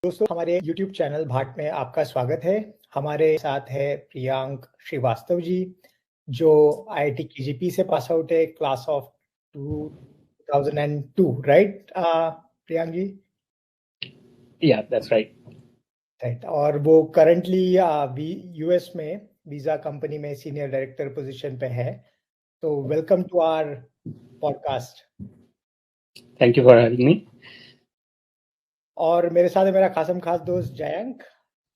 दोस्तों हमारे YouTube channel भाट में आपका स्वागत है। हमारे साथ है प्रियांक श्रीवास्तव जी जो IIT KGP से पास आउट है, class of 2002, right Priyank ji? Yeah, that's right. Right. और वो करंटली US में वीजा कंपनी में सीनियर डायरेक्टर पोजीशन पे है। तो welcome to our podcast. Thank you for having me. और मेरे साथ है मेरा खास दोस्त जयंक।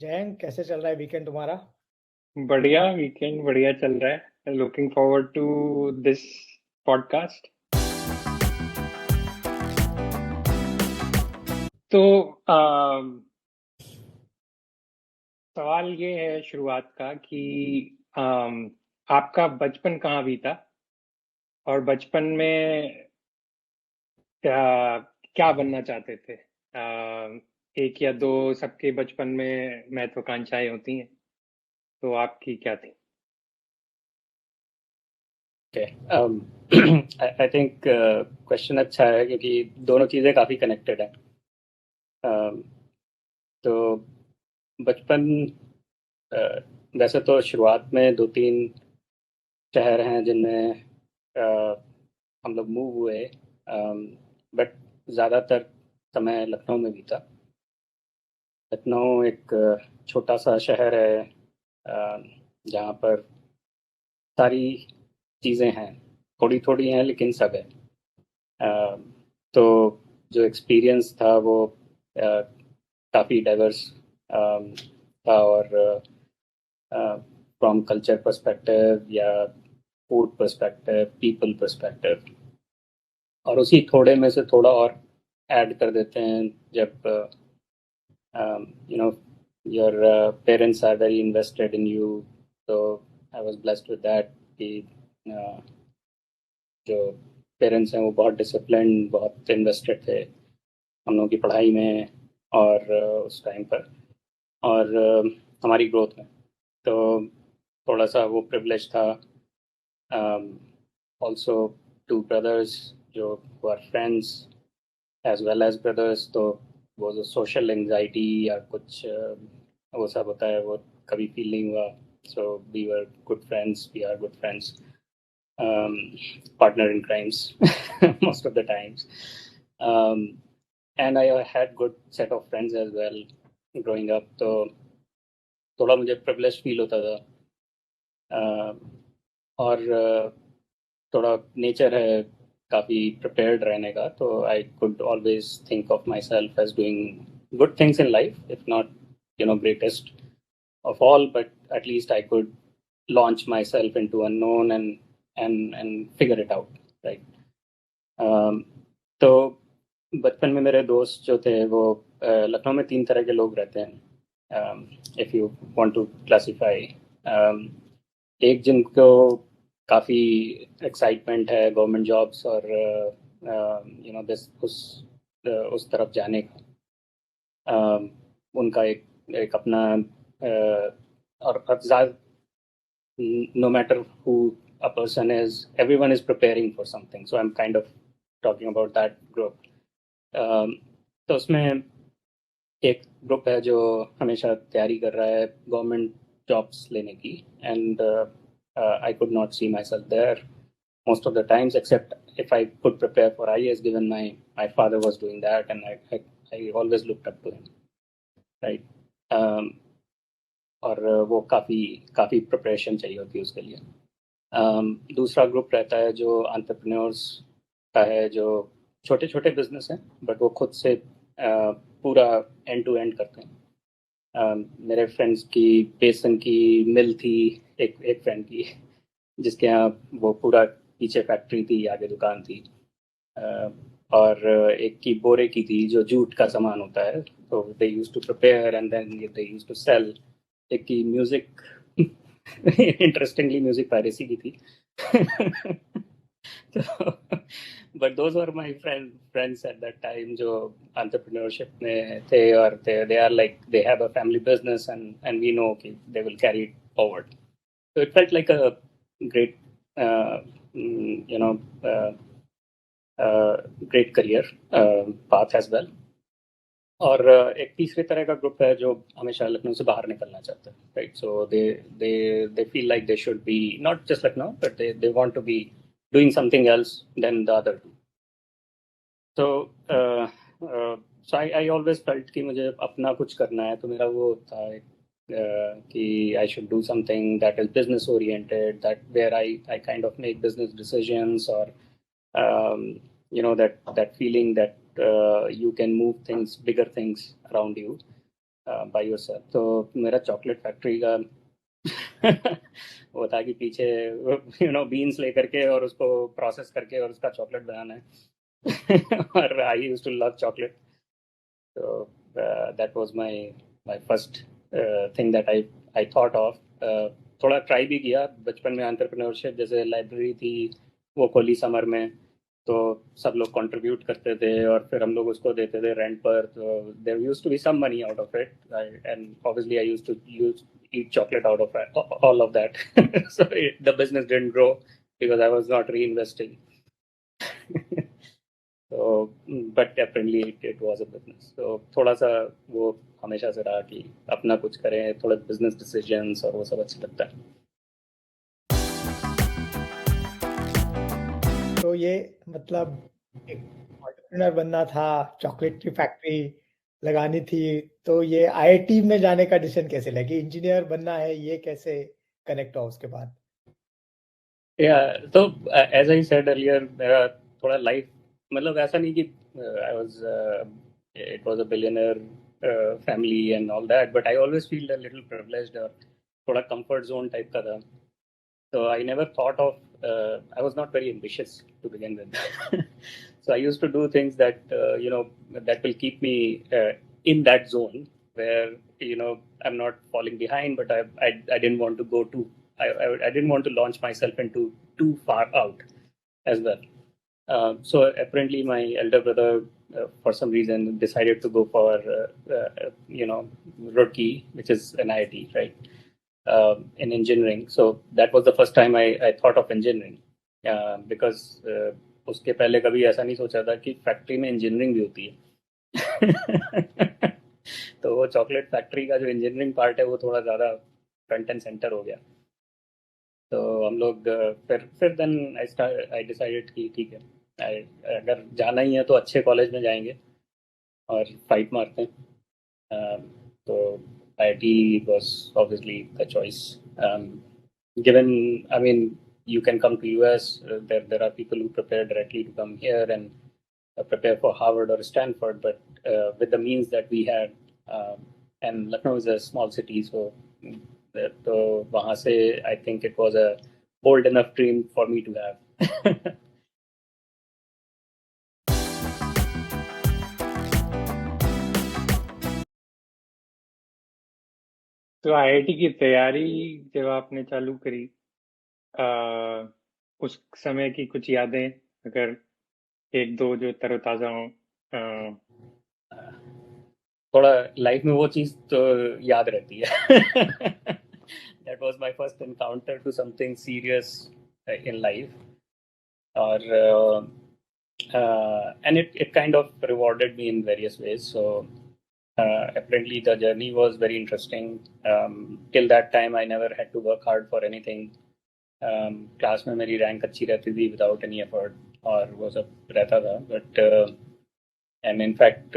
जयंक, कैसे चल रहा है वीकेंड तुम्हारा? बढ़िया, वीकेंड बढ़िया चल रहा है। Looking forward to this podcast. तो सवाल ये है शुरुआत का कि आपका बचपन कहाँ बीता और बचपन में क्या बनना चाहते थे? एक या दो सबके बचपन में महत्वाकांक्षाएं होती हैं, तो आपकी क्या थी? Okay. I think क्वेश्चन अच्छा है क्योंकि दोनों चीज़ें काफ़ी कनेक्टेड हैं। तो बचपन वैसे तो शुरुआत में 2-3 शहर हैं जिनमें हम लोग मूव हुए, बट ज़्यादातर समय लखनऊ में बीता। लखनऊ एक छोटा सा शहर है जहाँ पर सारी चीज़ें हैं, थोड़ी थोड़ी हैं लेकिन सब है। तो जो एक्सपीरियंस था वो काफ़ी डाइवर्स था, और फ्रॉम कल्चर पर्सपेक्टिव या फूड पर्सपेक्टिव, पीपल पर्सपेक्टिव, और उसी थोड़े में से थोड़ा और ऐड कर देते हैं जब your parents are very invested in you. तो I was blessed with that कि जो पेरेंट्स हैं वो बहुत डिसिप्लिन, बहुत इन्वेस्टेड थे हम लोगों की पढ़ाई में और उस टाइम पर, और हमारी ग्रोथ में। तो थोड़ा सा वो प्रिविलेज था। ऑल्सो 2 brothers जो are friends as well as brothers, तो वो जो सोशल एंजाइटी या कुछ वो सब होता है वो कभी फील नहीं हुआ। So we were good friends, we are good friends, partner in crimes most of the times, and I had good set of friends as well growing up. तो थोड़ा मुझे privileged feel होता था, और थोड़ा नेचर है काफ़ी prepared रहने का, तो I could always think of myself as doing good things in life, if not greatest of all, but at least I could launch myself into unknown and figure it out, right? तो बचपन में मेरे दोस्त जो थे वो लखनऊ में 3 तरह के लोग रहते हैं, if you want to classify. एक जिनको काफ़ी एक्साइटमेंट है गवर्नमेंट जॉब्स और दिस उस तरफ जाने का, उनका एक अपना और no matter who a person is, everyone is preparing for something. So I'm kind of talking about that group. तो उसमें एक ग्रुप है जो हमेशा तैयारी कर रहा है गवर्नमेंट जॉब्स लेने की, and I could not see myself there most of the times, except if I could prepare for IAS, given my father was doing that, and I always looked up to him, right? और वो काफ़ी preparation चाहिए होती है उसके लिए। दूसरा group रहता है जो एंटरप्रेन्योर्स का है, जो छोटे छोटे बिजनेस हैं बट वो खुद से पूरा एंड टू एंड करते हैं। मेरे फ्रेंड्स की बेसन की मिल थी, एक फ्रेंड की, जिसके यहाँ वो पूरा पीछे फैक्ट्री थी, आगे दुकान थी, और एक की बोरे की थी जो जूट का सामान होता है, तो they used to prepare and then they used to sell. एक की म्यूजिक इंटरेस्टिंगली म्यूजिक पायरेसी की थी। But those were my friends at that time जो एंटरप्रेन्योरशिप में थे, और they are like they have a family business and we know कि they will carry it forward. So it felt like a great great career path as well. और एक तीसरे तरह का ग्रुप है जो हमेशा लखनऊ से बाहर निकलना चाहता है, right? So they feel like they should be not just Lucknow, but they want to be doing something else than the other two. So I always felt कि मुझे अपना कुछ करना है, तो मेरा वो था कि I should do something that is business oriented, that where I kind of make business decisions, और you know, that feeling that you can move things, bigger things around you by yourself. तो मेरा chocolate factory का वो था कि पीछे beans लेकर के और उसको प्रोसेस करके और उसका चॉकलेट बनाना है. और I used to love chocolate. So that was my first thing that I thought of. थोड़ा ट्राई भी किया बचपन में एंटरप्रेन्योरशिप, जैसे लाइब्रेरी थी वो खोली समर में, तो सब लोग कंट्रीब्यूट करते थे और फिर हम लोग उसको देते थे रेंट पर. तो there used to be some money out of it, and obviously I used to eat chocolate out of all of that. So the business didn't grow because I was not reinvesting. So but apparently it was a business. So थोड़ा सा वो हमेशा से रहा कि अपना कुछ करें, थोड़ा बिजनेस डिसीजंस और वो सब अच्छा लगता है. तो ये मतलब एक एंटरप्रेन्योर बनना था, चॉकलेट की फैक्ट्री लगानी थी, तो ये आईआईटी में जाने का डिसीजन कैसे लिया कि इंजीनियर बनना है, ये कैसे कनेक्ट हुआ उसके बाद? तो एज आई सेड अर्लियर, मेरा थोड़ा लाइफ मतलब ऐसा नहीं कि I was it was a billionaire family and all that, but I always feel a little privileged और थोड़ा कंफर्ट जोन टाइप का था. So I never thought of, I was not very ambitious to begin with. So I used to do things that, that will keep me in that zone where, I'm not falling behind, but I didn't want to go too, I didn't want to launch myself into too far out as well. So apparently my elder brother, for some reason, decided to go for, Roorkee, which is an IIT, right? In engineering. So that was the first time I thought of engineering, because उसके पहले कभी ऐसा नहीं सोचा था कि factory में engineering भी होती है. तो वो चॉकलेट फैक्ट्री का जो इंजीनियरिंग पार्ट है वो थोड़ा ज़्यादा फ्रंट एंड सेंटर हो गया. तो हम लोग फिर देन आई डिसाइडेड कि ठीक है, अगर जाना ही है तो अच्छे कॉलेज में जाएंगे और फाइट मारते हैं. तो IIT was obviously the choice. Given, I mean, you can come to US. There are people who prepare directly to come here and prepare for Harvard or Stanford. But with the means that we had, and Lucknow is a small city, so वहाँ से I think it was a bold enough dream for me to have. तो IIT की तैयारी जब आपने चालू करी, उस समय की कुछ यादें, अगर एक दो जो तरोताजा हो. थोड़ा लाइफ में वो चीज तो याद रहती है. That was my first encounter to something serious in life, or and it kind of rewarded me in various ways. So apparently the journey was very interesting. Till that time I never had to work hard for anything. Class में मेरी rank अच्छी रहती थी without any effort, और वो सब रहता था. But and in fact,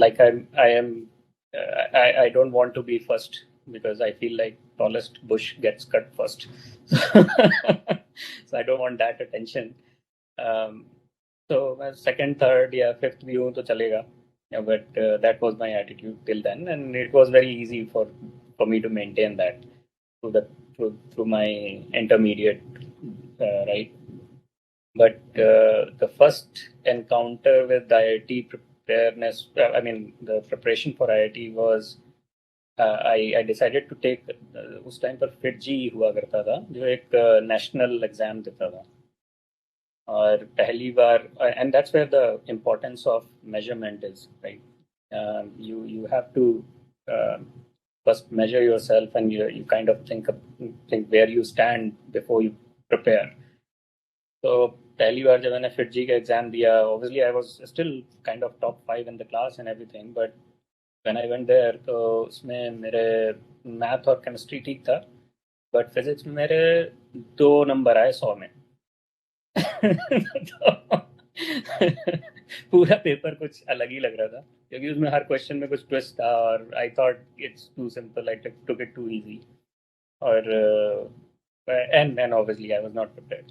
like I don't want to be first because I feel like tallest bush gets cut first. So I don't want that attention. So second, third, yeah, fifth भी हूँ तो चलेगा. But that was my attitude till then, and it was very easy for me to maintain that through my intermediate, right? But the first encounter with IIT preparedness, I mean the preparation for IIT was, I decided to take उस time पर FITG हुआ करता था, जो एक national exam देता था. और पहली बार, and that's where the importance of measurement is, right? You have to first measure yourself, and you kind of think where you stand before you prepare. So पहली बार जब मैंने फिट जी का एग्जाम दिया, obviously I was still kind of top 5 in the class and everything, but when I went there तो उसमें मेरे math और chemistry ठीक था, बट फिजिक्स में मेरे 2 नंबर आए 100 में। तो पूरा पेपर कुछ अलग ही लग रहा था, क्योंकि उसमें हर क्वेश्चन में कुछ ट्विस्ट था, और I thought it's too simple, I took it too easy, और and obviously I was not prepared.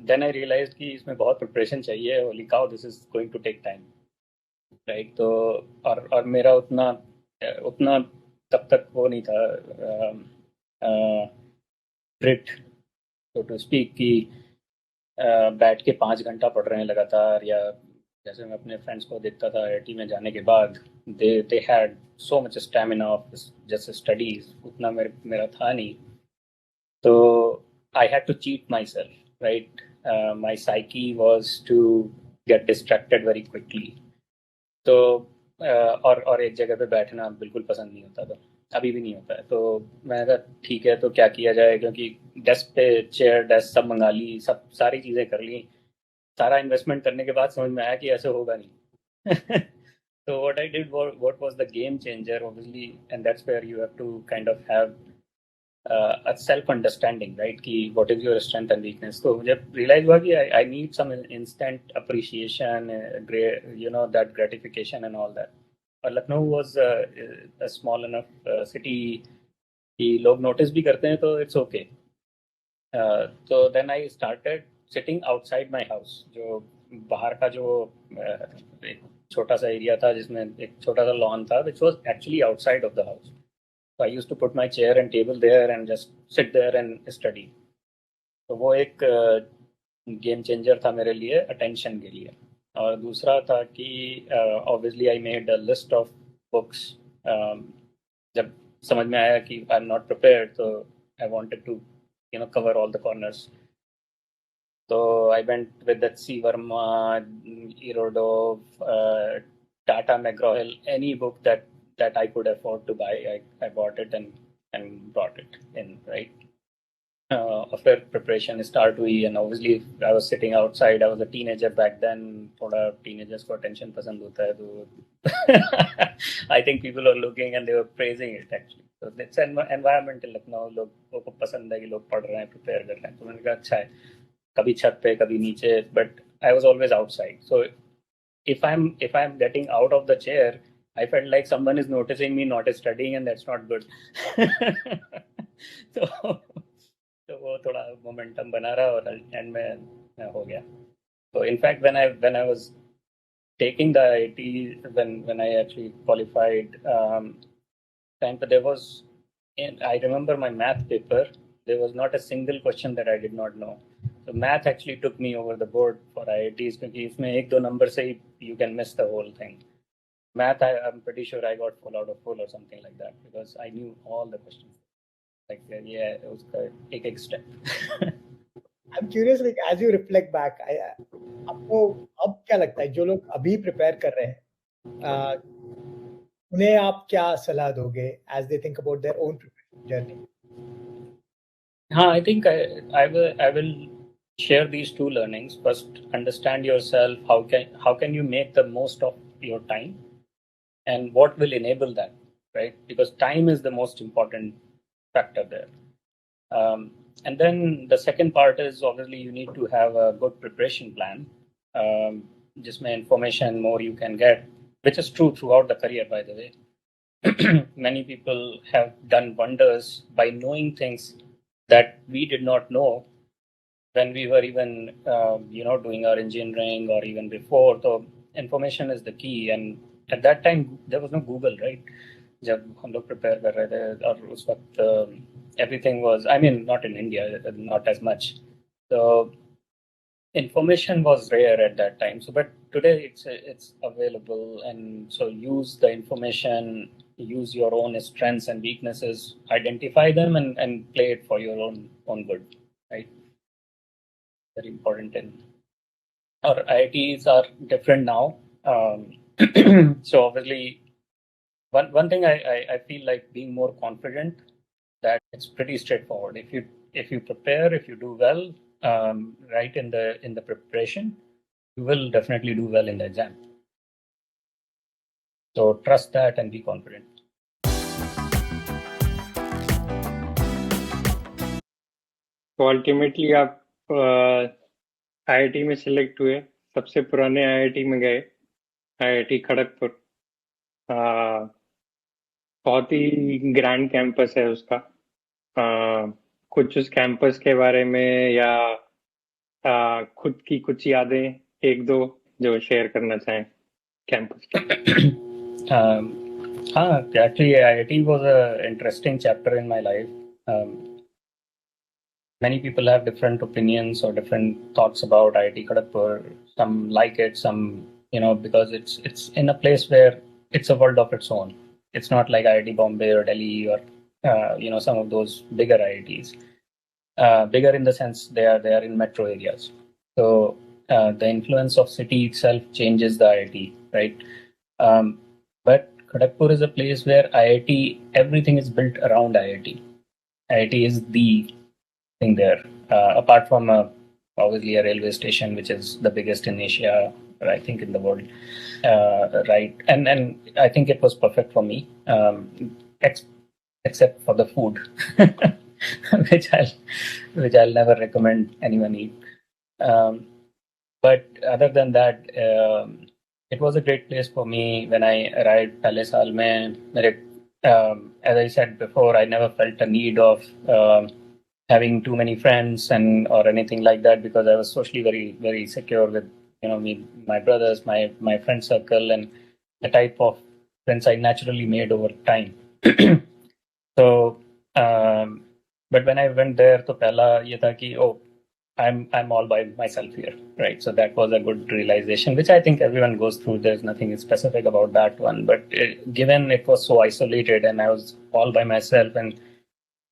Then I realize कि इसमें बहुत प्रिपरेशन चाहिए, holy cow, this is going to take time, right. तो और मेरा उतना उतना तब तक वो नहीं था ग्रिट, सो टू स्पीक, कि बैठ के 5 घंटा पढ़ रहे हैं लगातार, या जैसे मैं अपने फ्रेंड्स को देखता था आईआईटी में जाने के बाद, they had so much stamina of जैसे स्टडीज, उतना मेरा था नहीं। तो I had to cheat myself, right. My psyche was to get distracted very quickly. तो और एक जगह पे बैठना बिल्कुल पसंद नहीं होता था, अभी भी नहीं होता है। तो मैंने कहा ठीक है, तो क्या किया जाए, क्योंकि डेस्क पे चेयर डेस्क सब मंगा ली, सब सारी चीज़ें कर ली, सारा इन्वेस्टमेंट करने के बाद समझ में आया कि ऐसे होगा नहीं। तो what I did what was the game changer, obviously, and that's where you have to kind of have a self understanding, right, कि what is your strength and weakness. तो मुझे realize हुआ कि I need some instant appreciation, you know, that gratification and all that. और Lucknow was a small enough city कि लोग notice भी करते हैं, तो it's okay. तो then I started sitting outside my house, जो बाहर का जो एक छोटा सा एरिया था जिसमें एक छोटा सा लॉन था, which was actually outside of the house. So I used to put my chair and table there and just sit there and study. तो वो एक गेम चेंजर था मेरे लिए, अटेंशन के लिए। और दूसरा था कि obviously I made a list of books. जब समझ में आया कि आई एम नॉट प्रिपेयर्ड, तो I wanted to cover all the corners. So I went with that C. Verma, Irodov, Tata McGraw-Hill, any book that I could afford to buy, I bought it and brought it in, right? After preparation start हुई, and obviously I was sitting outside. I was a teenager back then. थोड़ा teenagers को attention पसंद होता है, तो I think people were looking and they were praising it actually. So it's an environment in Lucknow, लोगों को पसंद है कि लोग पढ़ रहे हैं, prepare कर रहे हैं, तो मैंने कहा अच्छा है, कभी छत पे कभी नीचे, but I was always outside. So if I'm getting out of the chair, I felt like someone is noticing me not studying, and that's not good. तो वो थोड़ा मोमेंटम बना रहा, और एंड में हो गया। तो in fact when I was taking the IIT, when I actually qualified, time there was, I remember my math paper, there was not a single question that I did not know. So math actually took me over the board for IITs, क्योंकि इसमें 1-2 number से ही you can miss the whole thing. Math, I'm pretty sure I got full out of full or something like that, because I knew all the questions. Like yeah, it was एक step. I'm curious, like as you reflect back, आपको अब क्या लगता है, जो लोग अभी prepare कर रहे हैं, उन्हें आप क्या सलाह दोगे as they think about their own preparation journey? हाँ, I think I will share these 2 learnings. First, understand yourself. How can you make the most of your time, and what will enable that, right? Because time is the most important factor there. And then the second part is obviously you need to have a good preparation plan. जिसमें information more you can get, which is true throughout the career, by the way. Many people have done wonders by knowing things that we did not know when we were even doing our engineering or even before. So information is the key, and at that time there was no Google, right? जब हम लोग prepare कर रहे थे, और उस वक्त everything was, I mean, not in India, not as much. So information was rare at that time. So but today it's available, and so use the information, use your own strengths and weaknesses, identify them, and play it for your own good, right? Very important. Our IITs are different now. So obviously one thing I feel like being more confident, that it's pretty straightforward. If you prepare, if you do well, right in the preparation, you will definitely do well in the exam. So trust that and be confident. तो ultimately आप IIT में select हुए, सबसे पुराने IIT में गए, IIT Kharagpur. बहुत ही grand campus है उसका। कुछ उस कैंपस के बारे में या खुद की कुछ यादें एक दो जो शेयर करना चाहें कैंपस की। Actually IIT was an interesting chapter in my life. Many people have different opinions or different thoughts about IIT Kharagpur. Some like it, some, because it's in a place where it's a world of its own. It's not like IIT Bombay or Delhi or some of those bigger IITs. Bigger in the sense they are in metro areas. So the influence of city itself changes the IIT, right? But Kharagpur is a place where IIT, everything is built around IIT. IIT is the thing there, apart from obviously a railway station, which is the biggest in Asia, or I think in the world, right? And I think it was perfect for me, except for the food, which I'll never recommend anyone eat. But other than that, it was a great place for me when I arrived. Pehle saal mein, as I said before, I never felt a need of having too many friends or anything like that, because I was socially very, very secure with me, my brothers, my friend circle, and the type of friends I naturally made over time. So, but when I went there, to pehla ye tha ki, I'm all by myself here, right? So that was a good realization, which I think everyone goes through. There's nothing specific about that one, but given it was so isolated and I was all by myself, and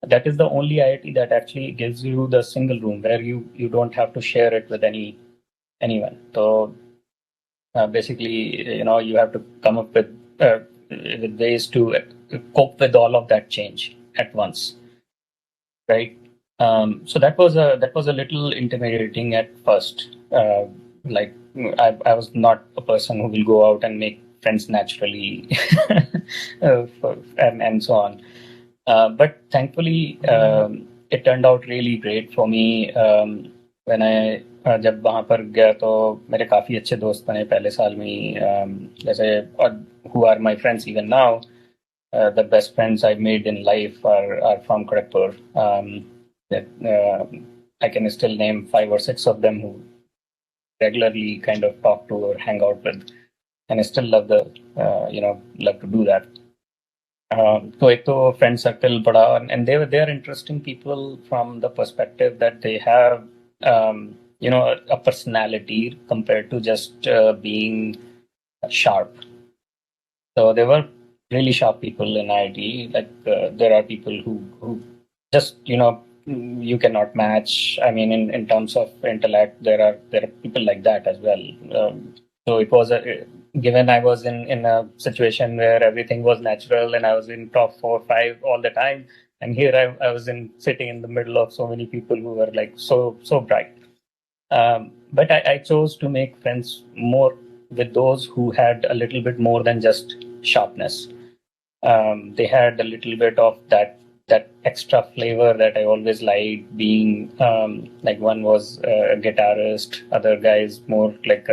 that is the only IIT that actually gives you the single room where you don't have to share it with anyone. So basically, you have to come up with ways to cope with all of that change at once, right? So that was a little intimidating at first. Like I was not a person who will go out and make friends naturally, and so on. But thankfully, it turned out really great for me. When I जब वहाँ पर गया तो मेरे काफी अच्छे दोस्त बने पहले साल में ही, जैसे who are my friends even now. The best friends I've made in life are from Kharagpur. I can still name 5 or 6 of them who regularly kind of talk to or hang out with, and I still love love to do that. So एक तो friend circle बड़ा, and they are interesting people from the perspective that they have a personality compared to just being sharp. So there were really sharp people in IIT. Like there are people who just you cannot match. I mean, in terms of intellect, there are people like that as well. So it was given I was in a situation where everything was natural and I was in top 4 or 5 all the time, and here I was sitting in the middle of so many people who were like so bright. But I chose to make friends more with those who had a little bit more than just sharpness. They had a little bit of that extra flavor that I always liked, being like one was a guitarist, other guy is more like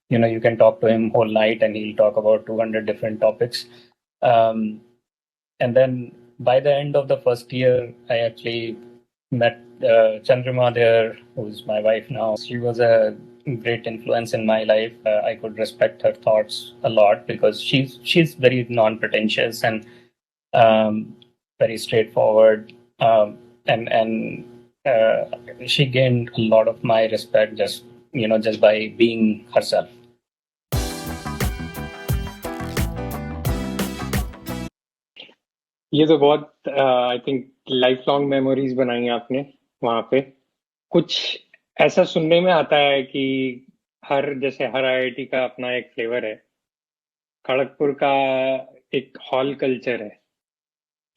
you can talk to him whole night and he'll talk about 200 different topics. And then by the end of the first year, I actually met Chandrima there, who's my wife now. She was a great influence in my life. I could respect her thoughts a lot because she's very non-pretentious and very straightforward, and she gained a lot of my respect just by being herself. ये तो बहुत I think life long memories बनाई आपने वहाँ पे। कुछ ऐसा सुनने में आता है कि जैसे हर आईआईटी का अपना एक फ्लेवर है, खड़गपुर का एक हॉल कल्चर है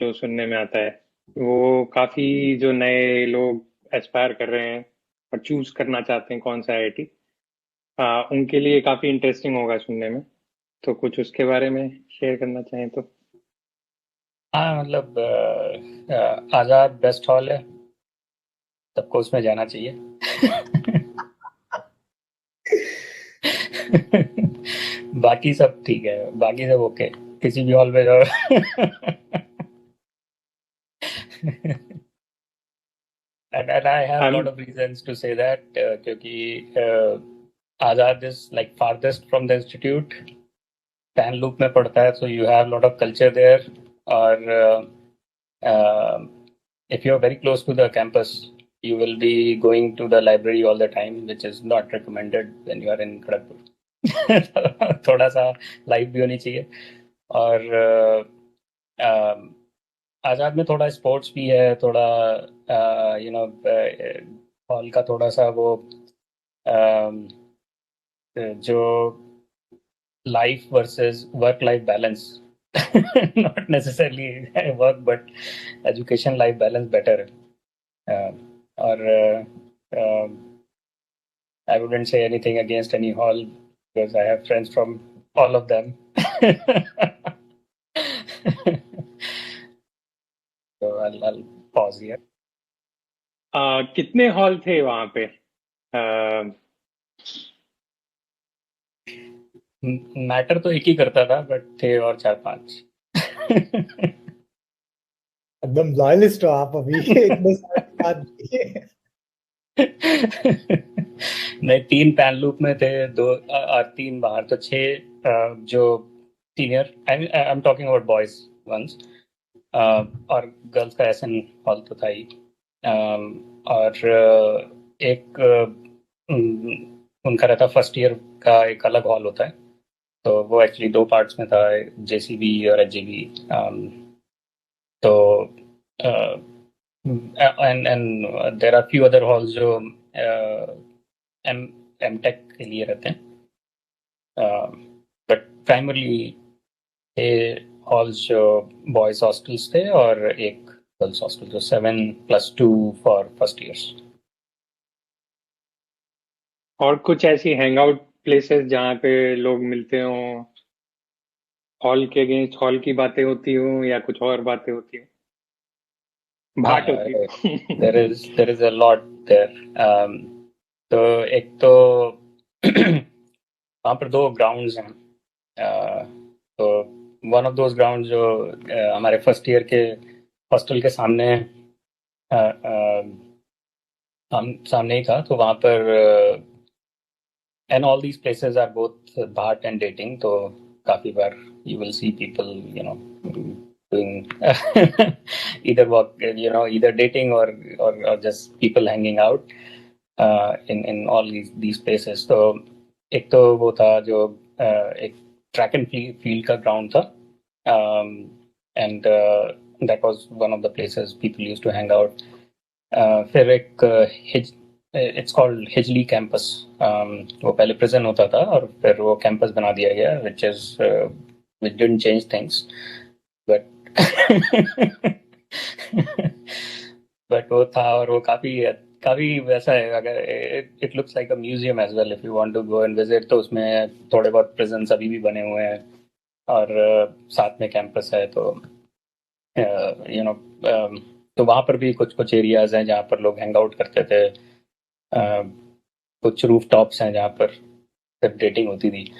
जो सुनने में आता है। वो काफी जो नए लोग एस्पायर कर रहे हैं और चूज करना चाहते हैं कौन सा IIT, उनके लिए काफी इंटरेस्टिंग होगा सुनने में। तो कुछ उसके बारे में शेयर करना चाहें तो। हाँ, मतलब आज़ाद बेस्ट हॉल है, सबको उसमें जाना चाहिए। बाकी सब ठीक है, बाकी सब ओके, किसी भी हॉल में जाओ। and I have a lot of reasons to say that, क्योंकि आज़ाद is like farthest from the institute, pan loop में पड़ता है, so you have a lot of culture there, और if you are very close to the campus, you will be going to the library all the time, which is not recommended when you are in Kharagpur. थोड़ा सा life भी होनी चाहिए, और आज़ाद में थोड़ा sports भी है, थोड़ा यू नो हॉल का थोड़ा सा वो जो life versus work life balance, not necessarily work but education life balance better है, और I wouldn't say anything against any hall because I have friends from all of them. So I'll pause here. कितने hall थे वहां पे? Matter तो एक ही करता था, बट थे और 4-5। एकदम लॉयलिस्ट हो आप अभी। इतने साल के बाद भी। नहीं, 3 पैन लूप में थे, 2 और 3 बाहर, तो 6 जो senior, I am talking about boys once, और गर्ल्स का एसएन हॉल तो था ही, और एक उनका रहता फर्स्ट ईयर का एक अलग हॉल होता है, तो वो एक्चुअली 2 पार्ट्स में था, जेसीबी और एचजीबी, तो and there are few other halls जो एमटेक के लिए रहते हैं, बट प्राइमरली ये हॉल्स जो बॉयज हॉस्टल्स थे और एक गर्ल्स हॉस्टल, जो 7+2 फॉर फर्स्ट ईयर्स। और कुछ ऐसी हैंग आउट प्लेसेस जहाँ पे लोग मिलते हो, हॉल के अगेंस्ट हॉल की बातें होती हो या कुछ और बातें होती हो, भाट होती हो? there is a lot there. तो एक तो वहाँ पर 2 ग्राउंड्स हैं, तो वन ऑफ दोज ग्राउंड जो हमारे फर्स्ट ईयर के हॉस्टल के सामने सामने ही था, तो वहाँ पर and all these places are both भाट एंड डेटिंग, तो काफी बार you will see people doing either work, either dating or just people hanging out in all these places. तो एक तो वो था जो एक ट्रैक एंड फील्ड का ग्राउंड था, and that was one of the places people used to hang out. फिर एक it's called हिजली कैंपस, वो पहले प्रिजन होता था और फिर वो कैंपस बना दिया गया, which didn't change things, but but वो था, और वो काफी वैसा है, अगर it looks like a museum as well if you want to go and visit, तो उसमें थोड़े बहुत प्रिजन्स अभी भी बने हुए हैं, और साथ में कैंपस है, तो तो वहाँ पर भी कुछ एरियाज हैं जहाँ पर लोग हैंग आउट करते थे, कुछ रूफ टॉप्स हैं जहाँ पर सिर्फ डेटिंग होती थी।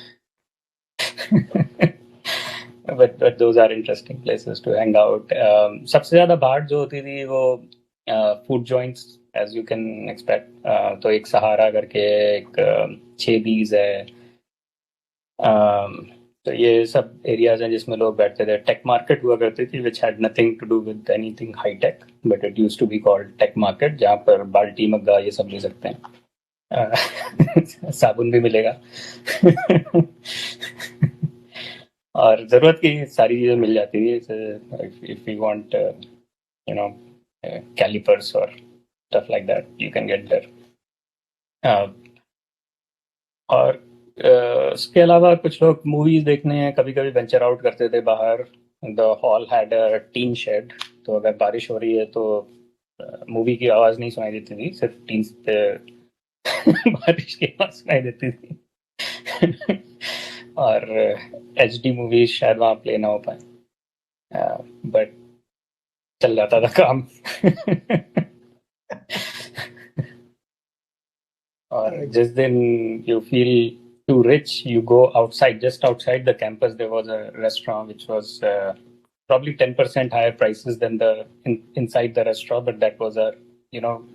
but those are interesting places to hang out. सबसे ज़्यादा भाट जो होती थी वो food joints, as you can expect. तो एक सहारा करके एक 6Bs है, तो ये सब एरियाज हैं जिसमें लोग बैठते थे। टेक मार्केट हुआ करती थी, which had nothing to do with anything high tech, but it used to be called tech market, जहाँ पर बाल्टी मग्गा ये सब ले सकते हैं, साबुन भी मिलेगा। और जरूरत की सारी चीजें मिल जाती थी, इफ यू वांट कैलिपर्स और stuff like that, you can get there. और इसके अलावा कुछ लोग मूवीज देखने कभी कभी वेंचर आउट करते थे बाहर। The hall had a tin shed, तो अगर बारिश हो रही है तो मूवी की आवाज नहीं सुनाई देती थी, सिर्फ टीन पे बारिश की आवाज सुनाई देती थी और HD मूवीज शायद वहाँ प्ले ना हो पाए, बट चल जाता था काम और जिस दिन you feel too rich, you go outside, just outside the campus there was a restaurant which was probably 10% higher prices than the inside the restaurant, but that was a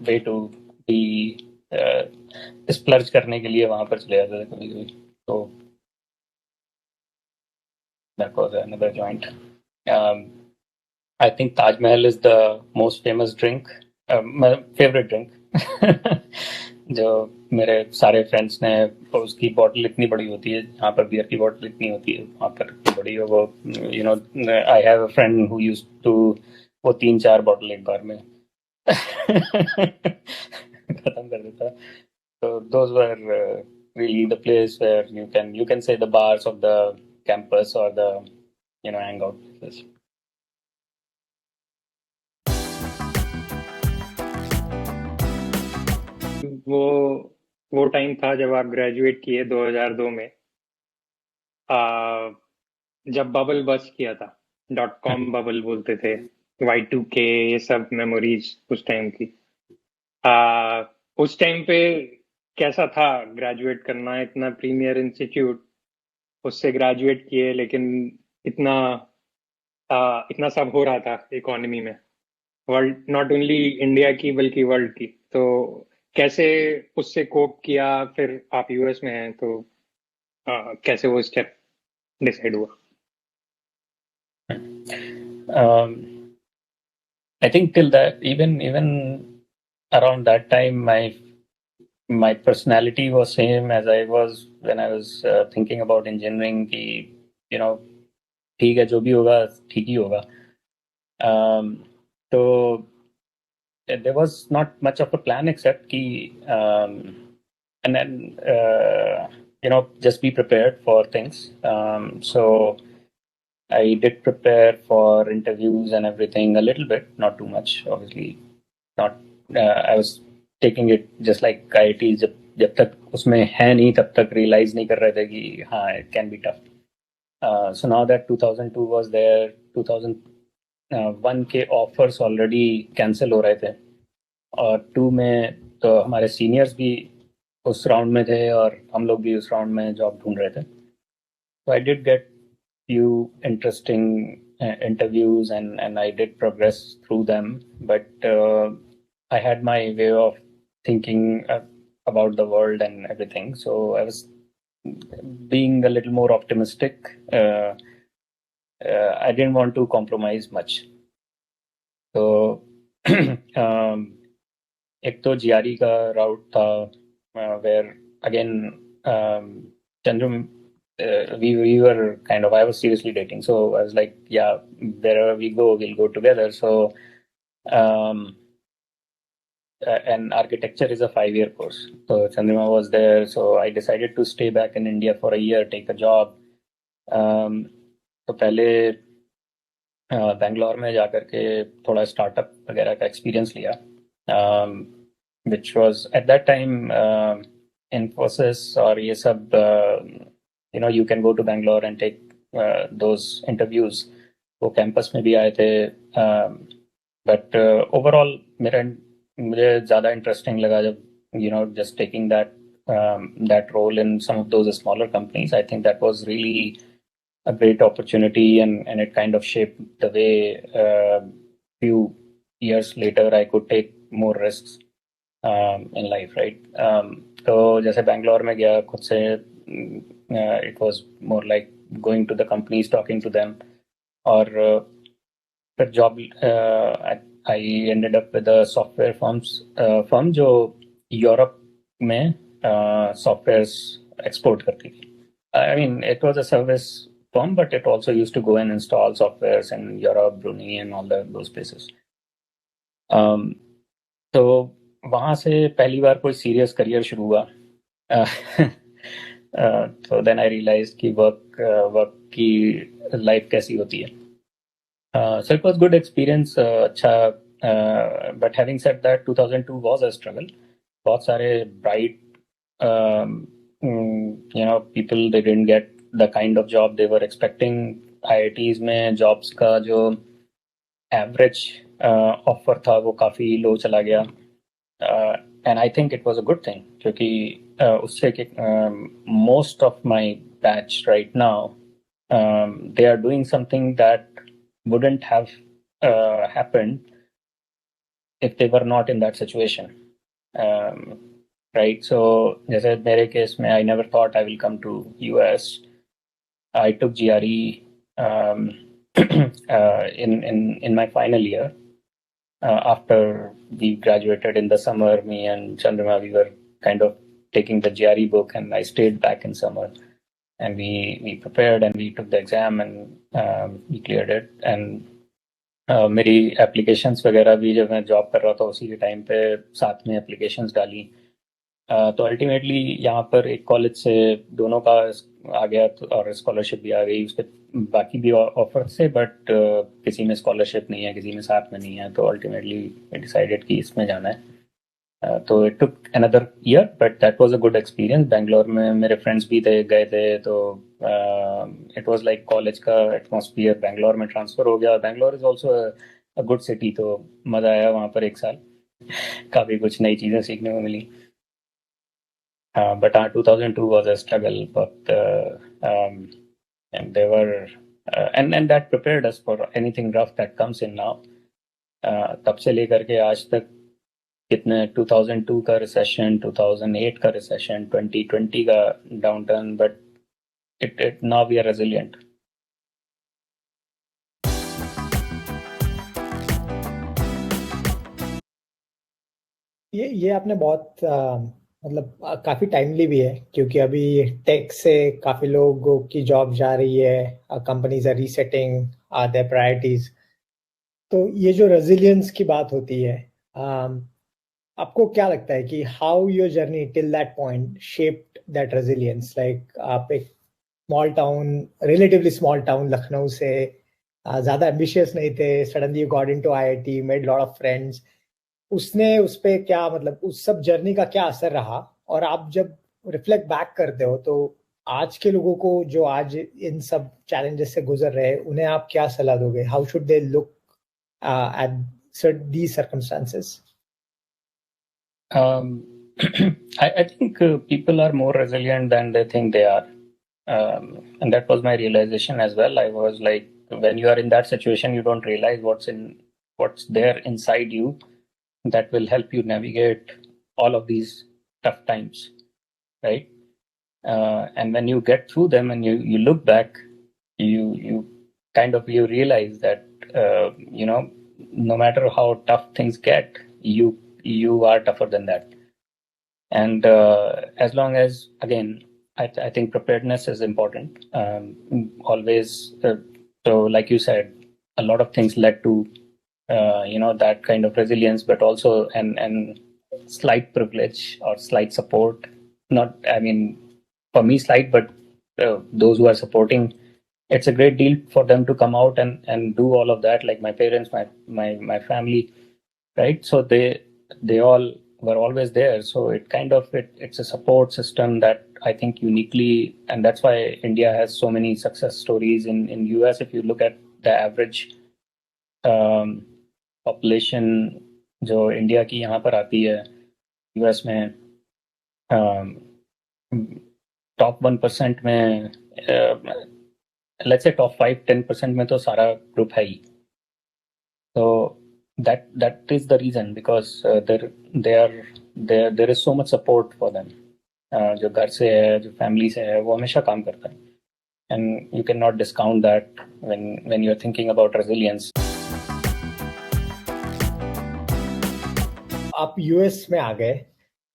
way to be splurge करने के लिए वहाँ पर चले जाते थे कभी-कभी, तो that was another joint. I think Taj Mahal is the most famous drink, my favorite drink जो मेरे सारे फ्रेंड्स ने, उसकी बॉटल इतनी बड़ी होती है, यहाँ पर बियर की बॉटल इतनी होती है, वहाँ पर इतनी बड़ी है वो, I have a friend who used to, वो 3-4 बॉटल एक बार में खत्म कर देता. So those were really the place where you can say the bars of the campus or the hangout places. वो टाइम था जब आप ग्रेजुएट किए 2002 में, जब बबल बस्ट किया था, .com बबल बोलते थे, Y2K, ये सब मेमोरीज उस टाइम की. उस टाइम पे कैसा था ग्रेजुएट करना, इतना प्रीमियर इंस्टीट्यूट, उससे ग्रेजुएट किए, लेकिन इतना सब हो रहा था इकोनॉमी में, वर्ल्ड, नॉट ओनली इंडिया की बल्कि वर्ल्ड की, तो कैसे उससे कोप किया? फिर आप यूएस में हैं, तो कैसे वो स्टेप डिसाइड हुआ? I think till that, even around that time, my personality was same as I was when I was thinking about engineering. कि ठीक है, जो भी होगा ठीक ही होगा. So there was not much of a plan except कि and then just be prepared for things. So I did prepare for interviews and everything a little bit, not too much, obviously. Not. I was taking it just like IIT. जब तक उसमें है नहीं, तब तक realize नहीं कर रहे थे कि हाँ, it can be tough. So now that 2002 was there, 2001 के offers already cancel हो रहे थे, और 2 में तो हमारे seniors भी उस राउंड में थे और हम लोग भी उस राउंड में जॉब ढूंढ रहे थे. So I did get few interesting interviews and I did progress through them, but I had my way of thinking about the world and everything, so I was being a little more optimistic. I didn't want to compromise much. So एक तो GRE का route था, where again Chandru, we were kind of, I was seriously dating, so I was like, yeah, wherever we go, we'll go together. So and architecture is a 5-year course, so Chandrima was there, so I decided to stay back in India for a year, take a job. तो पहले बैंगलोर में जाकर के थोड़ा startup वगैरह का experience लिया, which was at that time Infosys और ये सब, you can go to Bangalore and take those interviews. वो कैंपस में भी आए थे, but overall मुझे ज़्यादा इंटरेस्टिंग लगा जब just taking that role in some of those smaller companies. I think that was really a great opportunity, and it kind of shaped the way few years later I could take more risks in life, right? तो जैसे बैंगलोर में गया खुद से, it was more like going to the companies, talking to them, और फिर job I ended up with a software firm जो Europe में softwares export करती थी. I mean, it was a service firm, but it also used to go and install softwares in Europe, Brunei, and all those places. तो वहाँ से पहली बार कोई serious career शुरू हुआ. So then I realized कि work की लाइफ कैसी होती है. So it was good experience, अच्छा. But having said that, 2002 was a struggle. बहुत सारे bright people, they didn't get the kind of job they were expecting. IITs में jobs का जो average offer था वो काफी low चला गया. And I think it was a good thing क्योंकि उससे कि most of my batch right now, they are doing something that wouldn't have happened if they were not in that situation. Right? So, जैसे मेरे case में, I never thought I will come to US. I took GRE in my final year. After we graduated in the summer, me and Chandrama, we were kind of taking the GRE book, and I stayed back in summer. And we prepared and we took the exam and we cleared it. And मेरी applications वगैरह भी जब मैं job कर रहा था उसी के टाइम पे साथ में एप्लीकेशंस डाली. तो अल्टीमेटली यहाँ पर एक कॉलेज से दोनों का आ गया और स्कॉलरशिप भी आ गई. उस पर बाकी भी ऑफर से, बट किसी में स्कॉलरशिप नहीं है, किसी में साथ में नहीं है. तो अल्टीमेटली आई डिसाइडेड कि इसमें जाना है. तो it took another year, but that was a good experience. Bangalore में मेरे फ्रेंड्स भी गए थे. तो इट वाज लाइक कॉलेज का एटमॉस्फियर बैंगलोर में ट्रांसफर हो गया. Bangalore is also a good city. तो मजा आया वहाँ पर एक साल. काफी कुछ नई चीजें सीखने को मिली. But 2002 was a struggle, but and they were and that prepared us for anything rough that comes in now. तब से लेकर के आज तक कितने 2002 का रिसेशन, 2008 का रिसेशन, 2020 का downturn, but it now we are resilient. ये आपने बहुत मतलब काफी टाइमली भी है, क्योंकि अभी टेक से काफी लोगों की जॉब जा रही है. Companies are resetting their priorities. तो ये जो रेजिलियंस की बात होती है, आपको क्या लगता है कि how your journey till that point shaped that resilience? Like आप एक small town, relatively small town Lucknow से ज्यादा एम्बिशियस नहीं थे, suddenly you got into IIT, made lot of friends. उसने उस पे क्या, मतलब उस सब जर्नी का क्या असर रहा? और आप जब रिफ्लेक्ट बैक करते हो तो आज के लोगों को जो आज इन सब चैलेंजेस से गुजर रहे हैं, उन्हें आप क्या सलाह दोगे? How should they look at these circumstances? I think people are more resilient than they think they are. And that was my realization as well. I was like, when you are in that situation, you don't realize what's there inside you that will help you navigate all of these tough times, right? And when you get through them and you look back, you kind of you realize that no matter how tough things get, you are tougher than that. And as long as, again, I think preparedness is important. Always. So like you said, a lot of things led to that kind of resilience, but also and slight privilege or slight support. Not, I mean, for me, slight, but those who are supporting, it's a great deal for them to come out and do all of that. Like my parents, my family, right? So they all were always there. So it kind of it's a support system that I think uniquely, and that's why India has so many success stories. In US, if you look at the average population जो India की यहाँ पर आती है US में, top 1% में, let's say top 5-10% में तो सारा ग्रुप है ही. तो that is the reason, because there is so much support for them. जो घर से है, जो फैमिली से है, वो हमेशा काम करता है. And you cannot discount that when you're thinking about resilience. आप यूएस में आ गए,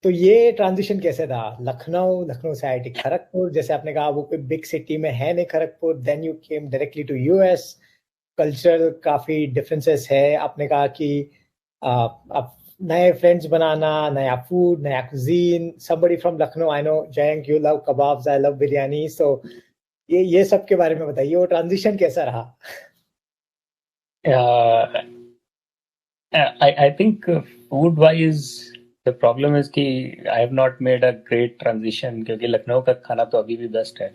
तो ये ट्रांजिशन कैसे था? लखनऊ से आईआईटी खड़गपुर, जैसे आपने कहा वो कोई बिग सिटी में है नहीं Kharagpur, then you came directly to US. Cultural काफी डिफरेंसेस है. आपने कहा कि आप नए फ्रेंड्स बनाना, नया फूड, नया cuisine. somebody from Lucknow, I know Jayank, you love kebabs, I love biryani. So ये सब के बारे में बताइए, वो ट्रांजिशन कैसा रहा? I think food-wise, The problem is कि I have not made a great transition क्योंकि लखनऊ का खाना तो अभी भी बेस्ट है.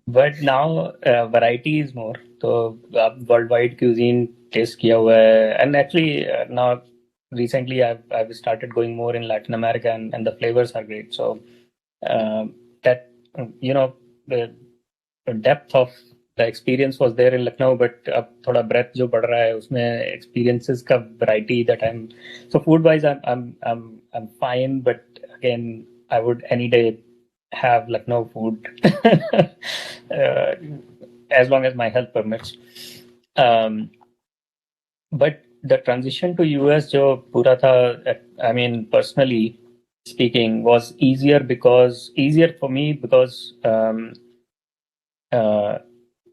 but now variety is more. तो आप worldwide cuisine taste किया हुआ है, and actually now recently I've started going more in Latin America, and the flavors are great. So that the depth of the experience was there in Lucknow, but अब थोड़ा breadth जो बढ़ रहा है उसमें experiences का variety that so food wise I'm fine, but again I would any day have Lucknow food as long as my health permits. But the transition to US जो पूरा था, I mean personally speaking, was easier for me because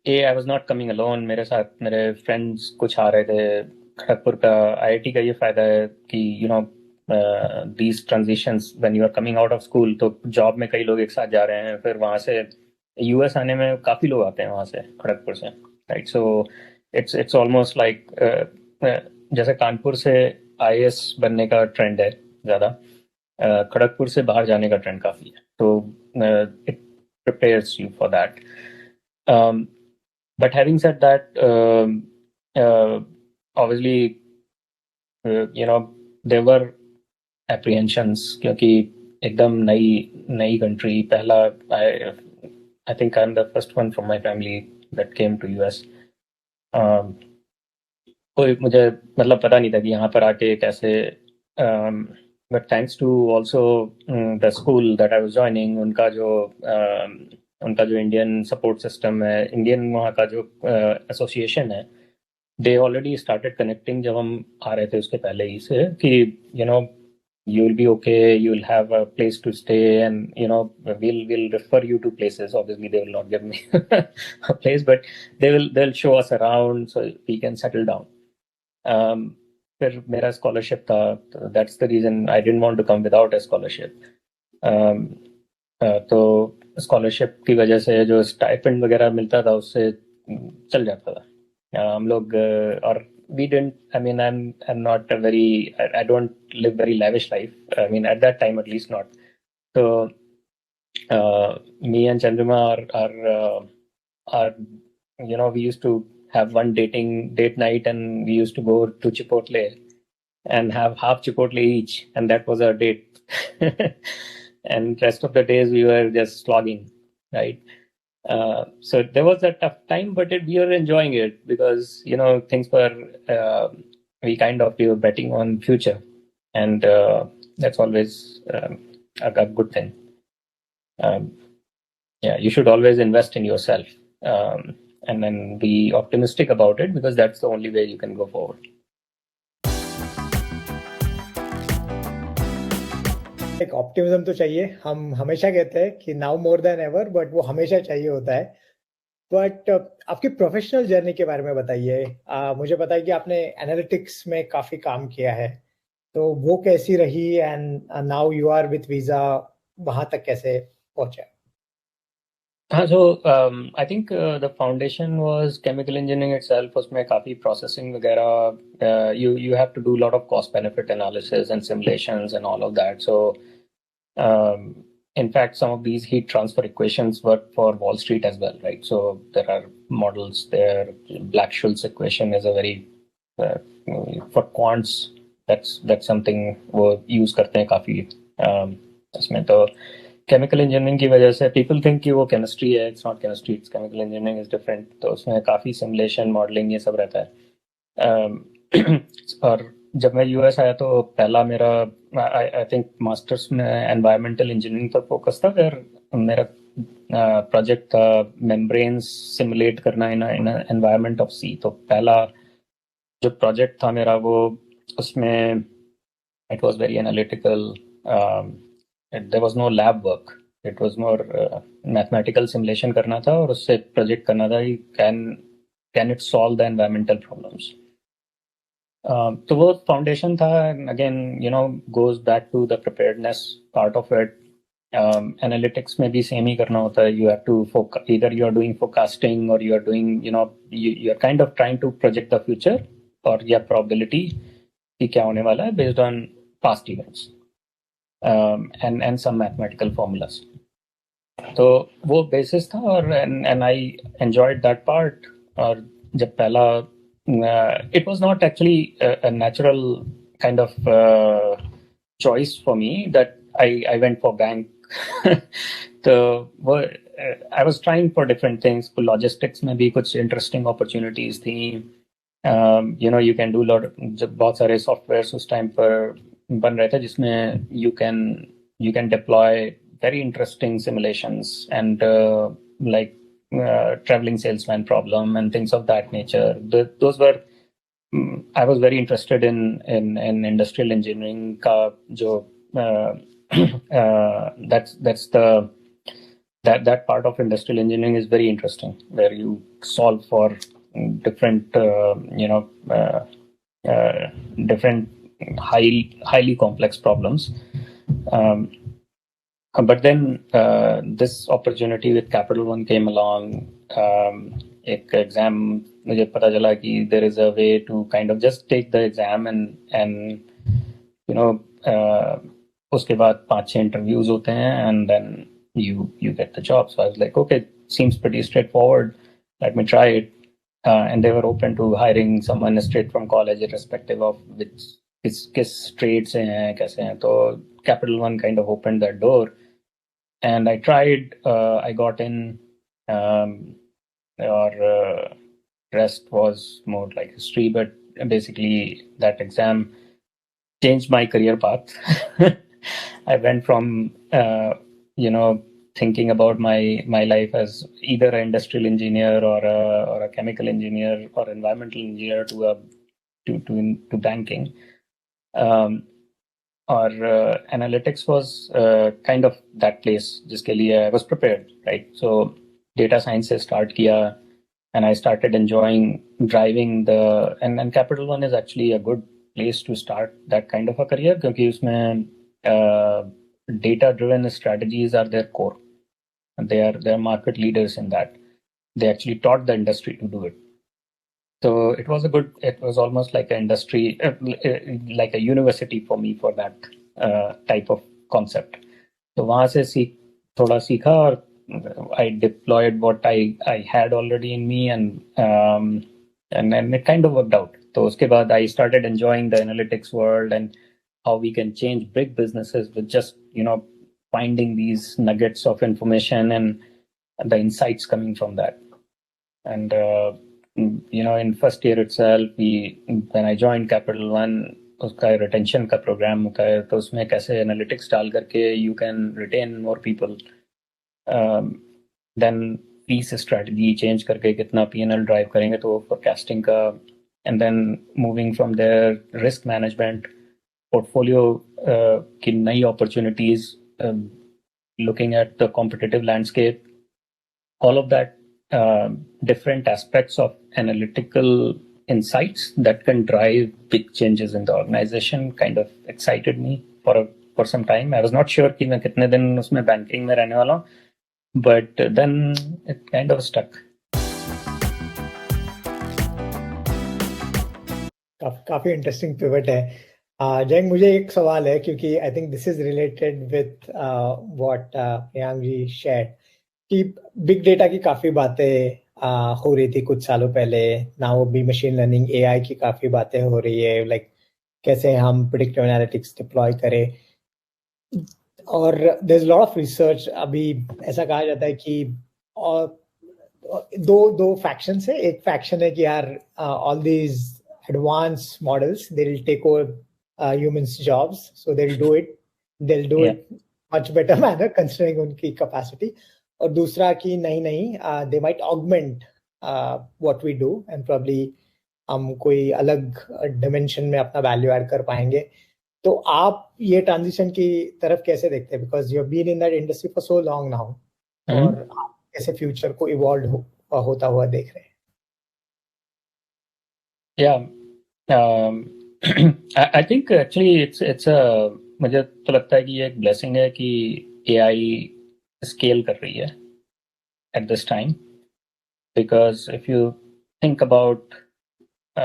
I was not coming alone. मेरे साथ मेरे friends कुछ आ रहे थे. खड़गपुर का IIT का ये फायदा है कि these transitions when you are coming out of school, तो job में कई लोग एक साथ जा रहे हैं, फिर वहाँ से US आने में काफी लोग आते हैं वहाँ से खड़गपुर से, right? So it's almost like जैसे कानपुर से IAS बनने का ट्रेंड है ज्यादा, खड़गपुर से बाहर जाने का ट्रेंड काफी है. तो it prepares you for that. But having said that, obviously, there were apprehensions क्योंकि एकदम नई country. पहला I think I'm the first one from my family that came to US. कोई मुझे मतलब पता नहीं था कि यहाँ पर आके कैसे. But thanks to also the school that I was joining, उनका जो Indian support system है, Indian वहाँ का जो association है, they already started connecting जब हम आ रहे थे उसके पहले ही से कि you'll be okay, you'll have a place to stay, and we'll refer you to places. Obviously they will not give me a place, but they'll show us around so we can settle down. फिर मेरा scholarship था, that's the reason I didn't want to come without a scholarship. तो scholarship की वजह से जो stipend वगैरह मिलता था उससे चल जाता था हम लोग. और we didn't, I mean I'm not a very, I don't live very lavish life, I mean at that time at least not. So me and Chandrima are we used to have one date night, and we used to go to Chipotle and have half Chipotle each, and that was our date. And rest of the days we were just slogging, right? So there was a tough time, but we were enjoying it because things were we were betting on future, and that's always a good thing. Yeah, you should always invest in yourself, and then be optimistic about it, because that's the only way you can go forward. एक optimism तो चाहिए. हम हमेशा कहते हैं कि now more than ever, but वो हमेशा चाहिए होता है. बट आपकी प्रोफेशनल जर्नी के बारे में बताइए. मुझे पता है कि आपने एनालिटिक्स में काफी काम किया है, तो वो कैसी रही, and now you are with Visa, वहां तक कैसे पहुंचे? So I think the foundation was chemical engineering itself. उसमें काफी processing वगैरह, you have to do a lot of cost benefit analysis and simulations and all of that. So in fact, some of these heat transfer equations work for Wall Street as well, right? So there are models there. Black-Scholes equation is a very for quants, that's something वो use करते हैं काफी इसमें. तो chemical engineering की वजह से people think कि वो केमिस्ट्री है. It's not chemistry, it's chemical engineering is different. तो उसमें काफ़ी सिमुलेशन, मॉडलिंग, ये सब रहता है. और जब मैं यूएस आया तो पहला मेरा आई थिंक मास्टर्स में एनवायरमेंटल इंजीनियरिंग पर फोकस था. फिर मेरा प्रोजेक्ट था मेम्ब्रेन्स सिमुलेट करना इन एनवायरनमेंट ऑफ सी. तो पहला जो प्रोजेक्ट था मेरा वो उसमें it was very analytical. There was no lab work. It was more mathematical simulation करना था और उससे प्रोजेक्ट करना था कि can it solve the environmental problems. तो वो फाउंडेशन था. Again, goes back to the preparedness part of it. Analytics में भी सेम ही करना होता है. You have to either you are doing forecasting or you are doing, you are kind of trying to project the future और या probability कि क्या होने वाला है based on past events and some mathematical formulas. तो वो basis था और and I enjoyed that part. और जब पहला it was not actually a natural kind of choice for me that I went for bank. तो वो I was trying for different things. Logistics में भी कुछ interesting opportunities थी. You can do जब बहुत सारे softwares उस time पर बन रहे थे जिसमें you can deploy very interesting simulations and like traveling salesman problem and things of that nature. Those were I was very interested in industrial engineering का जो that part of industrial engineering is very interesting, where you solve for different different highly complex problems. But then this opportunity with Capital One came along. एक exam मुझे पता चला कि there is a way to kind of just take the exam and उसके बाद 5-6 interviews होते हैं and then you get the job. So I was like, okay, seems pretty straightforward. Let me try it. And they were open to hiring someone straight from college, irrespective of किस trade से हैं कैसे हैं. तो Capital One kind of opened that door. And I tried, I got in, or rest was more like history, but basically that exam changed my career path. I went from, thinking about my life as either an industrial engineer or a chemical engineer or environmental engineer to banking. Or analytics was kind of that place जिसके लिए I was prepared, right? So data science से start किया and I started enjoying driving and Capital One is actually a good place to start that kind of a career क्योंकि उसमें data driven strategies are their core and they are market leaders in that. They actually taught the industry to do it. So it was almost like an industry, like a university for me for that type of concept. So वहाँ से थोड़ा सीखा और I deployed what I had already in me and it kind of worked out. So उसके बाद I started enjoying the analytics world and how we can change big businesses with just finding these nuggets of information and the insights coming from that. And in first year itself, when I joined Capital One, उसका retention का program होता है, तो उसमें कैसे analytics डाल करके you can retain more people. Then fees strategy change करके कितना P&L drive करेंगे तो forecasting का, and then moving from there risk management, portfolio की नई opportunities, looking at the competitive landscape, all of that. Different aspects of analytical insights that can drive big changes in the organization kind of excited me for some time. I was not sure कि मैं कितने दिन उसमें banking में रहने वाला हूँ, but then it kind of stuck. काफी इंटरेस्टिंग पिवट है. जैंग, मुझे एक सवाल है क्योंकि I think this is related with what Priyank ji shared कि बिग डेटा की काफी बातें हो रही थी कुछ सालों पहले. नाउ भी मशीन लर्निंग एआई की काफी बातें हो रही है, लाइक कैसे हम प्रेडिक्टिव एनालिटिक्स डिप्लॉय करें. और there is lot of research. अभी ऐसा कहा जाता है कि दो फैक्शंस है. एक फैक्शन है कि यार all these advance models they will take over humans jobs, so they will do it much better manner considering उनकी कैपेसिटी. और दूसरा कि नहीं they might augment what we do and probably हम कोई अलग डिमेंशन में अपना वैल्यू ऐड कर पाएंगे. तो आप ये ट्रांजिशन की तरफ कैसे देखते हैं, because you have been in that industry for so long now, और आप कैसे फ्यूचर को इवॉल्व होता हुआ देख रहे हैं? I think actually it's मुझे तो लगता है कि ये एक ब्लेसिंग है कि AI scale कर रही है at this time, because if you think about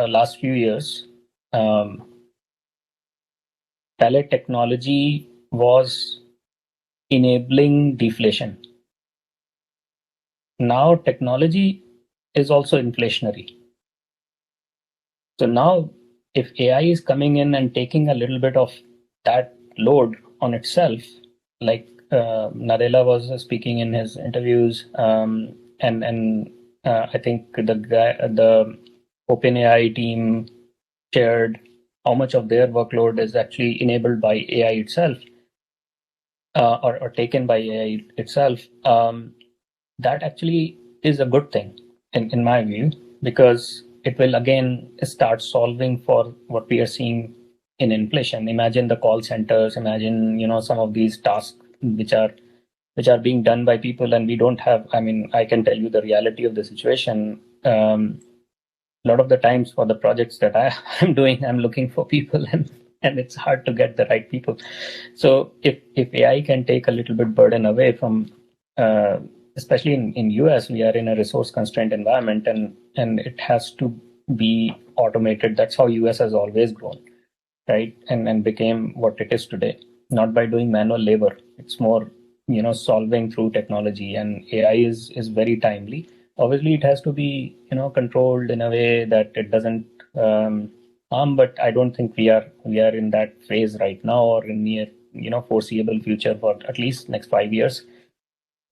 last few years, पहले technology was enabling deflation. Now technology is also inflationary. So now if AI is coming in and taking a little bit of that load on itself, like Nadella was speaking in his interviews, and I think the OpenAI team shared how much of their workload is actually enabled by AI itself, or taken by AI itself. That actually is a good thing in my view, because it will again start solving for what we are seeing in inflation. Imagine the call centers, imagine some of these tasks which are being done by people, and we don't have, I can tell you the reality of the situation. A lot of the times for the projects that I'm doing, I'm looking for people, and it's hard to get the right people. So if AI can take a little bit burden away from, especially in US, we are in a resource constrained environment, and it has to be automated. That's how US has always grown, right? And became what it is today, not by doing manual labor. It's more, solving through technology, and AI is very timely. Obviously, it has to be, controlled in a way that it doesn't harm, but I don't think we are in that phase right now, or in near, foreseeable future for at least next 5 years.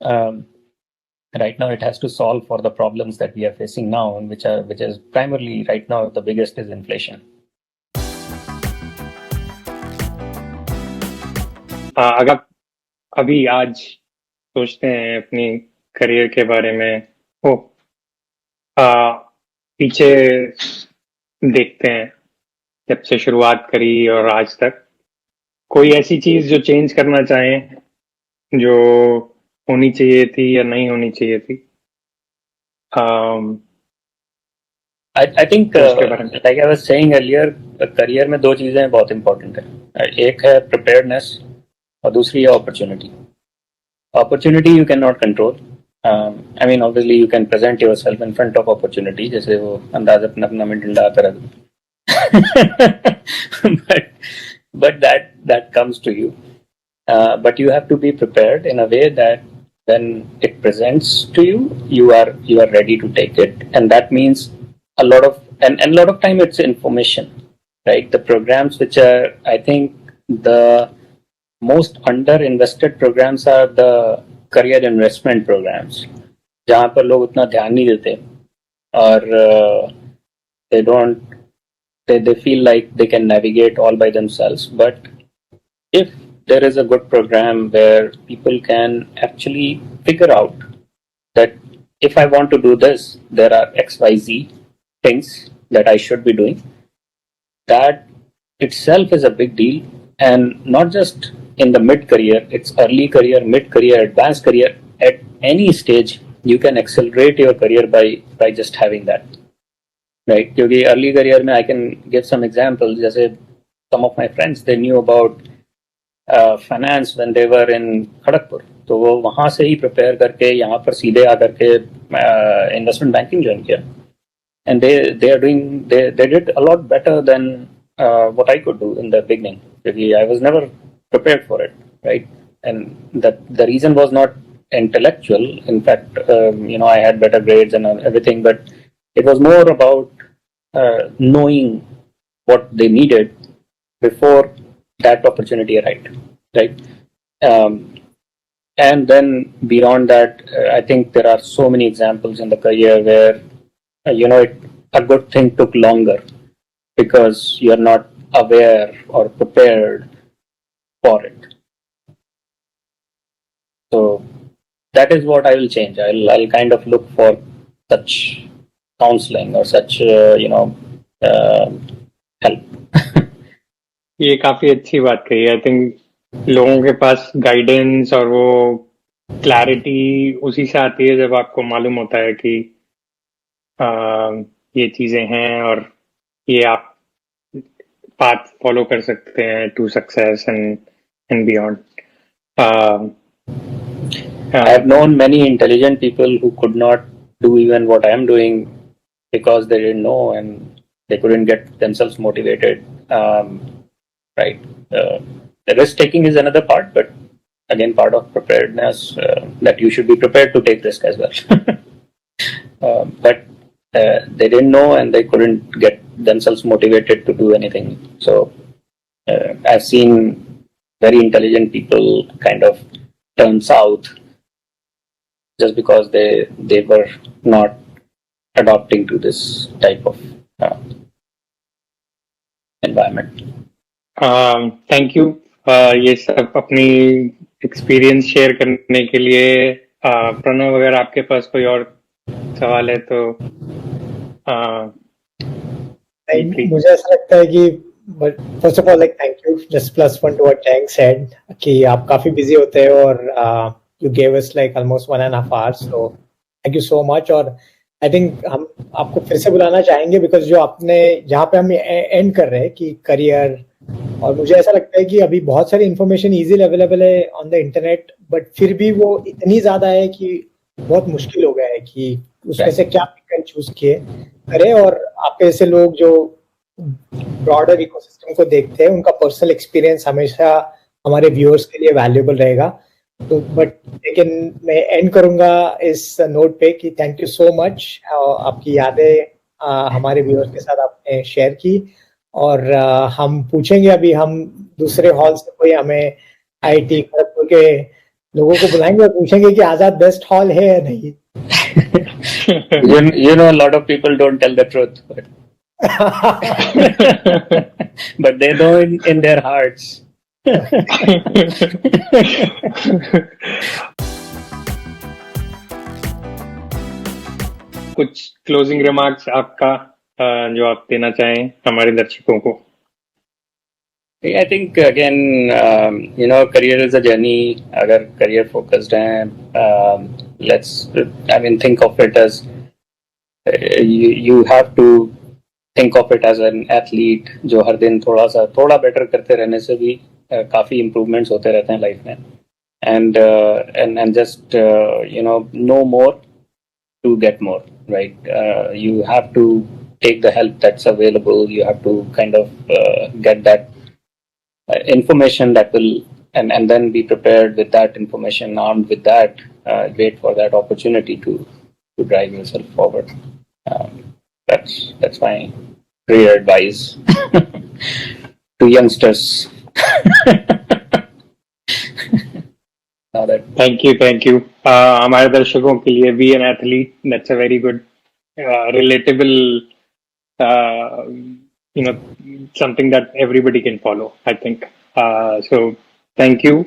Right now, it has to solve for the problems that we are facing now, and which is primarily right now the biggest is inflation. अगर अभी आज सोचते हैं अपनी career के बारे में, पीछे देखते हैं जब से शुरुआत करी और आज तक, कोई ऐसी चीज जो चेंज करना चाहें, जो होनी चाहिए थी या नहीं होनी चाहिए थी? I think like I was saying earlier, career में दो चीजें बहुत इंपॉर्टेंट है. एक है प्रिपेयर्डनेस और दूसरी है opportunity. Opportunity you cannot control. Obviously you can present yourself in front of opportunity, जैसे वो अंदाज अपना में डंडा कर but that comes to you. But you have to be prepared in a way that when it presents to you, you are ready to take it, and that means a lot of time it's information, right? The programs which are, I think, the most under-invested programs are the career investment programs, जहाँ पर लोग उतना ध्यान नहीं देते, और they feel like they can navigate all by themselves. But if there is a good program where people can actually figure out that if I want to do this, there are XYZ things that I should be doing, that itself is a big deal. And not just in the mid-career, it's early career, mid-career, advanced career. At any stage, you can accelerate your career by just having that. Right? Because early career, I can give some examples. Just some of my friends, they knew about finance when they were in Kharagpur. तो वो वहाँ से ही prepare करके यहाँ पर सीधे आकर के investment banking join किया. And they did a lot better than what I could do in the beginning. Because I was never prepared for it, right? And the reason was not intellectual. In fact, I had better grades and everything, but it was more about knowing what they needed before that opportunity arrived, right? And then beyond that, I think there are so many examples in the career where a good thing took longer because you're not aware or prepared for it. So that is what I will change. I'll kind of look for such counseling or such help. ये काफी अच्छी बात कही. I think लोगों के पास guidance और वो clarity उसी से आती है जब आपको मालूम होता है कि ये चीजें हैं और ये आप पाथ फॉलो कर सकते हैं to success and beyond. I have known many intelligent people who could not do even what I am doing because they didn't know and they couldn't get themselves motivated. Right. The risk taking is another part, but again, part of preparedness that you should be prepared to take risk as well. But they didn't know and they couldn't get themselves motivated to do anything. So I've seen very intelligent people kind of turn south just because they were not adopting to this type of environment. Thank you ये सब अपनी experience share करने के लिए। प्रणव, अगर आपके पास कोई और सवाल है तो मुझे ऐसा लगता है कि first of all like thank you, just plus one to what Zhang said कि आप काफी बिजी होते हो और you gave us like almost 1.5 hours, so thank you so much. और आई थिंक हम आपको फिर से बुलाना चाहेंगे बिकॉज जो आपने जहाँ पे हम एंड कर रहे हैं कि करियर, और मुझे ऐसा लगता है कि अभी बहुत सारी इन्फॉर्मेशन इजीली अवेलेबल है ऑन द इंटरनेट, बट फिर भी वो इतनी ज्यादा है कि बहुत मुश्किल हो गया है कि उसमें से क्या पिक एंड चूज किए करें। और आपके जैसे लोग जो ब्रॉडर इकोसिस्टम को देखते हैं, उनका पर्सनल एक्सपीरियंस हमेशा हमारे व्यूअर्स के लिए वैल्यूएबल रहेगा। तो बट लेकिन मैं एंड करूंगा इस नोट पे कि थैंक यू सो मच, आपकी यादें हमारे व्यूअर्स के साथ आपने शेयर की। और हम पूछेंगे, अभी हम दूसरे हॉल से कोई हमें IIT खड़गपुर के लोगों को बुलाएंगे और पूछेंगे कि आजाद बेस्ट हॉल है या नहीं। You know, a lot of people don't tell the truth, but they know in their hearts. कुछ क्लोजिंग रिमार्क्स आपका जो आप देना चाहें हमारे दर्शकों को? I think again, career is a journey. अगर career focused हैं, think of it as you have to think of it as an athlete जो हर दिन थोड़ा better करते रहने से भी काफी improvements होते रहते हैं life में, and just know more to get more, right? You have to take the help that's available. You have to kind of get that information that will, and then be prepared with that information, armed with that, wait for that opportunity to drive yourself forward. That's my career advice to youngsters. Thank you. हमारे दर्शकों के लिए be an athlete. That's a very good, relatable, something that everybody can follow, I think. So thank you.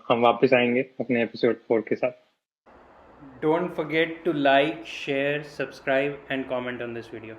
हम वापस आएंगे अपने episode 4 के साथ. Don't forget to like, share, subscribe and comment on this video.